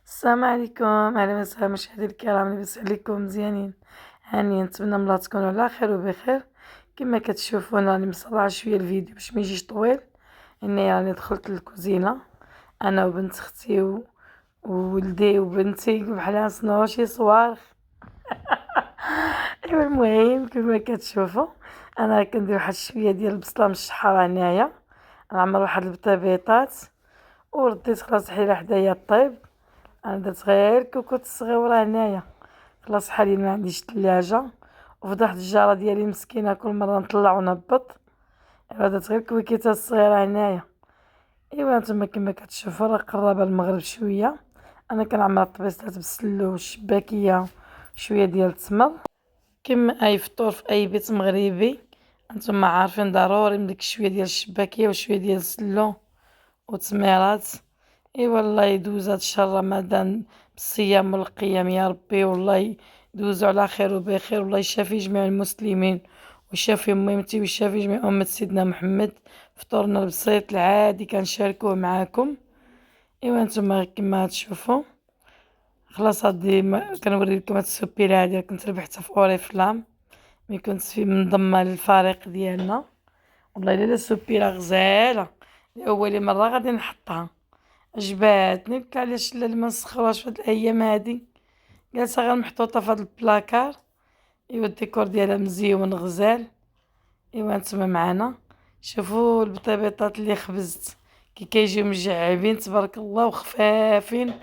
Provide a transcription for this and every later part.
السلام عليكم، أهلا وسهلا مشاهدي الكرام، لاباس عليكم مزيانين؟ هانيين، نتمنى من الله تكونوا على خير وبخير. كما كتشوفونا راني مسرعة شوية الفيديو باش ميجيش طويل. اني راني دخلت للكوزينة انا وبنت اختي وولدي وبنتي بحال نصنعو شي صواريخ. ايوا المهم كما كتشوفوا انا كندير واحد شوية ديال البصلة مشحرة هنايا، نعمر واحد البطيبيطات ورديت خلاص حيلة حدايا طيب. انا درت غير كوكوط الصغيورة هنايا، خلاص حاليا ما عنديش ثلاجة، وفضحت الجارة ديالي مسكينة كل مرة نطلع ونهبط. ايوا درت غير كويكيطة صغيرة هنايا. ايوا نتوما كما كتشوفوا راه قرب المغرب شوية، انا كنعمر الطبيصلات بالسلو والشباكية شوية ديال التمر كما اي فطور في اي بيت مغربي. انتم عارفين ضروري من ديك شويه ديال الشباكيه وشويه ديال السلو وتميرات. اي والله يدوز هاد الشهر رمضان بالصيام والقيام يا ربي، والله يدوزو على خير وبخير، والله يشافي جميع المسلمين ويشافي ميمتي ويشافي جميع أمة سيدنا محمد. فطورنا البسيط العادي كنشاركوه معاكم. ايوا نتوما كما تشوفوا خلاص هادي كنوري لكم هاد السوبيره هادي كنت ربحتها في اوريفلام، ملي كنت في منضمه للفريق ديالنا. والله الا السوبيره غزاله، لأول مرة غادي نحطها، عجباتني بك علاش لا ما نسخروهاش في هاد الأيام هادي، جالسة غير محطوطة في هاد البلاكار. إيوا الديكور ديالها مزيون غزال. إيوا نتوما معانا شوفوا البطيبيطات اللي خبزت كي كيجيو مجعبين تبارك الله وخفافين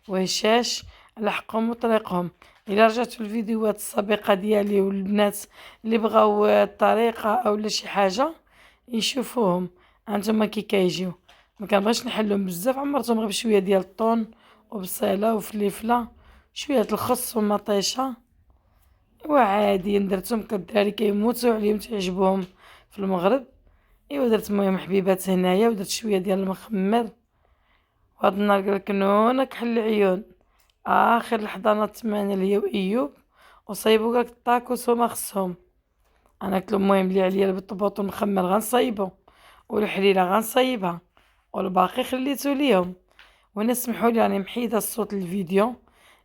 وهشاش على حقهم وطريقهم. الا رجعتوا الفيديوهات السابقه ديالي والبنات اللي بغاو الطريقه اولا شي حاجه يشوفوهم. هانتوما كي كيجيو ما كنبغيش نحلهم بزاف، عمرتهم غير بشويه ديال الطون وبصيله وفليفله شويه الخس ومطيشه. وعادي درتهم كالدراري كيموتوا عليهم تعجبهم في المغرب. ايوا درت المهم حبيبات هنايا ودرت شويه ديال المخمر، وهاد النهار قالك نونا كحل العيون. اخر الحضانه تمانا ليا وايوب وصايبو قالك الطاكوس هما خصهم. انا قلت له المهم اللي عليا البطبوط المخمر غنصايبو والحليله غنصايبها والباقي خليتو ليهم. وانا سمحوا لي راني محيده الصوت الفيديو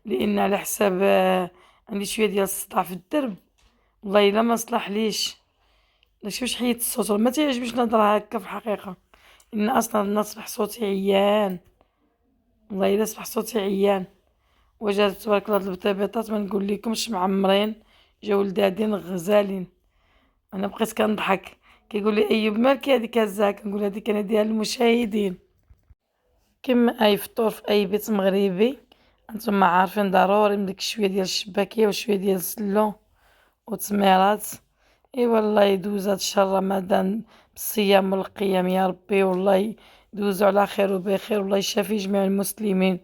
لان على حساب عندي شويه ديال الصداع في الدرب، والله الا ما صلحليش. شوف حيدت الصوت ما تعجبنيش نهضر هكا في الحقيقه، ان اصلا نصبح صوتي عيان، والله الا صبح صوتي عيان. وجات تبارك الله هاد البطيبيطات ما نقول لكمش معمرين، جاو لدادين غزالين. انا بقيت كنضحك كيقول لي ايوب مالك هذيك هزاك، كنقول هذيك انا ديال المشاهدين. كما اي فطور في اي بيت مغربي انتم عارفين ضروري من ديك شويه ديال الشباكيه وشويه ديال السلو وتميرات. اي والله يدوز هاد الشهر رمضان بالصيام والقيام يا ربي، والله يدوزو على خير وبخير، والله يشافي جميع المسلمين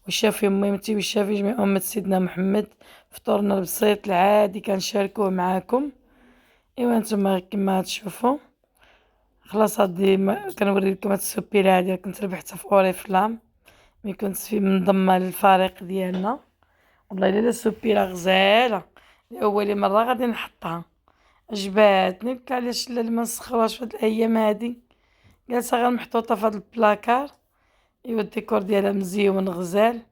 ويشافي ميمتي ويشافي جميع أمة سيدنا محمد. فطورنا البسيط العادي كنشاركوه معاكم. ايوا نتوما كما تشوفوا خلاص هادي كنوري لكم هاد السوبيره هادي كنت ربحتها في اوريفلام، ملي كنت في منضمه للفريق ديالنا. والله الا السوبيره غزاله، لأول مرة غادي نحطها، عجباتني بك علاش لا ما نسخروهاش في هاد الايام هادي، جالسه غير محطوطه في هاد البلاكار. ايوا الديكور ديالها مزيون غزال.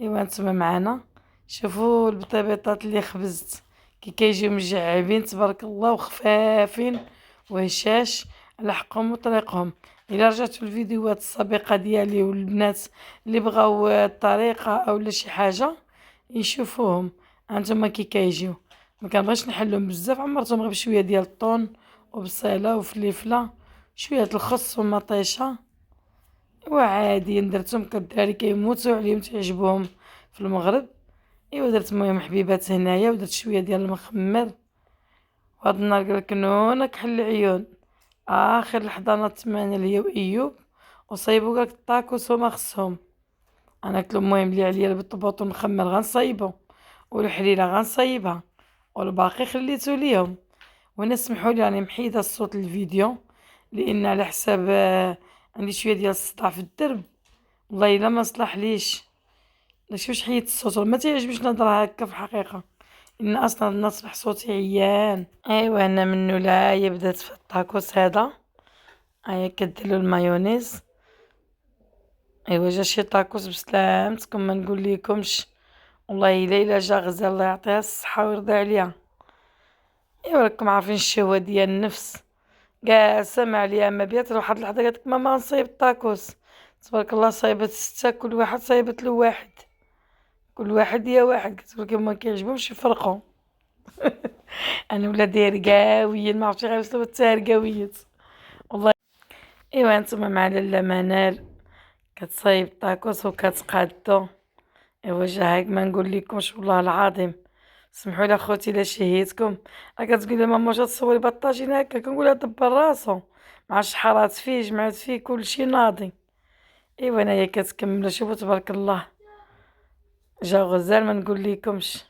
ايوا نتوما معانا شوفوا البطيبيطات اللي خبزت كي كيجيو مجعبين تبارك الله وخفافين وهشاش على حقهم وطريقهم. الا رجعتوا الفيديوهات السابقه ديالي والبنات اللي بغاو الطريقه اولا شي حاجه يشوفوهم. هانتوما كي كيجيو ما كنبغيش نحلهم بزاف، عمرتهم غير بشويه ديال الطون وبصيله وفليفله شويه الخس ومطيشه. وعادي درتهم كالدراري كيموتوا عليهم تعجبهم في المغرب. ايوا درت المهم حبيبات هنايا ودرت شويه ديال المخمر، وهاد النهار قالك نونا كحل العيون. اخر الحضانه تمانا ليا وايوب وصايبو قالك الطاكوس هما خصهم. انا قلت له المهم اللي عليا البطبوط المخمر غنصايبو والحليله غنصايبها والباقي خليتو ليهم. وانا سمحوا لي راني محيده الصوت الفيديو لان على حساب عندي شويه ديال الصداع في الدرب، والله الا ما صلحليش. شوف حيدت الصوت ما تعجبنيش نهضر هكا في الحقيقه، ان اصلا نصبح صوتي عيان. ايوا انا منو لا هي بدات في الطاكوس هذا، هيا كديرلو المايونيز ايوا جا شي طاكوس بسلامتكم ما نقول ليكمش، والله الا جا غزال الله يعطيها الصحة ويرضي عليها. ايوا راكم عارفين الشهوة ديال النفس، كاع سامع عليها ما بيات واحد اللحظة قالت لك ماما نصايب الطاكوس، تبارك الله صايبت 6 كل واحد صايبت له واحد، كل واحد يا واحد قلت لكم ما كيعجبهمش يفرقوا. انا ولادي رقاويين ما عرفتش غير وصلوا حتى رقاويات والله. ايوا نتوما مع لاله منال كتصايب طاكوس وكتقادو. ايوا جا هاك ما نقول لكمش والله العظيم، سمحوا لي اخوتي الا شهيتكم. راه كتقولي ماما واش تصوري بطاجين هكا، كنقولها دبر راسو مع الشحرات فيه جمعت فيه كلشي ناضي. ايوا انايا كتكمل شوفوا تبارك الله، جا غزال ما نقول لكمش،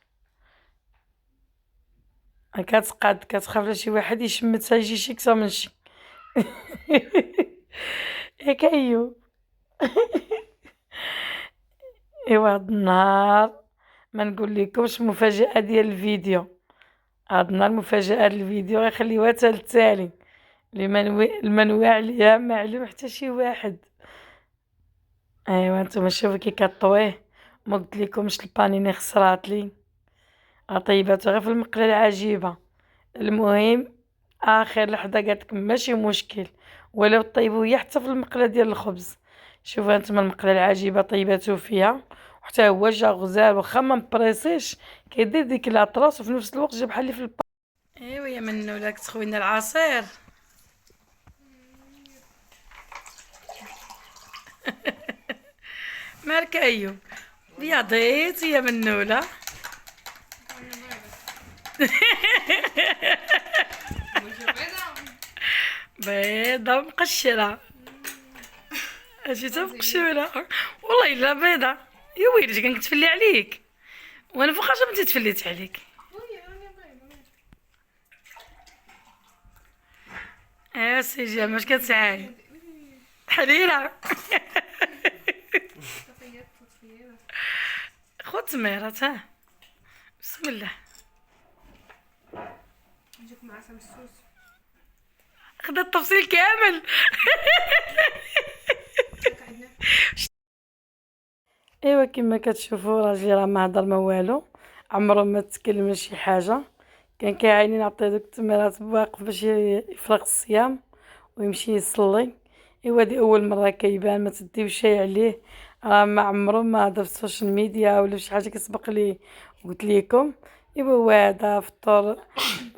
كتقاد كتخاف لا شي واحد يشمتها يجي شي كثر من شي. ياك ايوب. ايوا هاد النهار ما نقول لكمش مفاجأة ديال الفيديو، هاد النهار مفاجأة ديال الفيديو غنخليوها حتى للتالي، المنوي عليها ما علم حتى شي واحد. ايوا نتوما شوفوا كي كطويه، ما قلت لكمش البانيني خسرات لي، طيباتو غير في المقله العجيبه. المهم اخر لحظه قالت لكم ماشي مشكل، ولو طيبوا هي حتى في المقله ديال الخبز. شوفوا انتم المقله العجيبه طيباتو فيها، وحتى هو جا غزال واخا ما مبريسيش كيدير ديك لاطراس وفي نفس الوقت جا بحال اللي في ايوا يا منو لاك تخوينا العصير. مالك ايوب بيضيت يا منوله. بيضة مقشرة، اجي مقشورة والله الا بيضة. يا ويلي كان كتفلي عليك وانا فوقاش ما تفليت عليك. يا سي جمال اش كتسعاي حريرة. خو تميرة ها بسم الله. نجيك مع عسل السوس. خدا التفصيل كامل. ايوا كما كتشوفوا راجلي راه ما هضر ما والو، عمرو ما تكلم شي حاجه، كان كيعاني نعطيه دوك التمرات واقف باش يفرغ الصيام ويمشي يصلي. ايوا هادي اول مره كيبان ما تديو شي عليه، راه ما عمرو ما هضر في السوشيال ميديا ولا شي حاجه كسبق لي قلت ليكم. ايوا هو هذا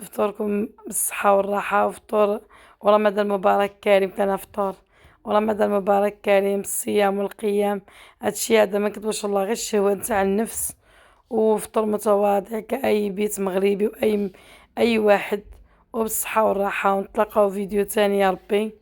فطوركم بالصحه والراحه وفطور ورمضان مبارك كريم. كان فطور ورمضان مبارك كريم، الصيام والقيام هادشي هذا ما كدوش الله غير الشهوة نتاع النفس، وفطور متواضع كأي بيت مغربي واي واحد، وبالصحة والراحة ونتلاقاو فيديو تاني يا ربي.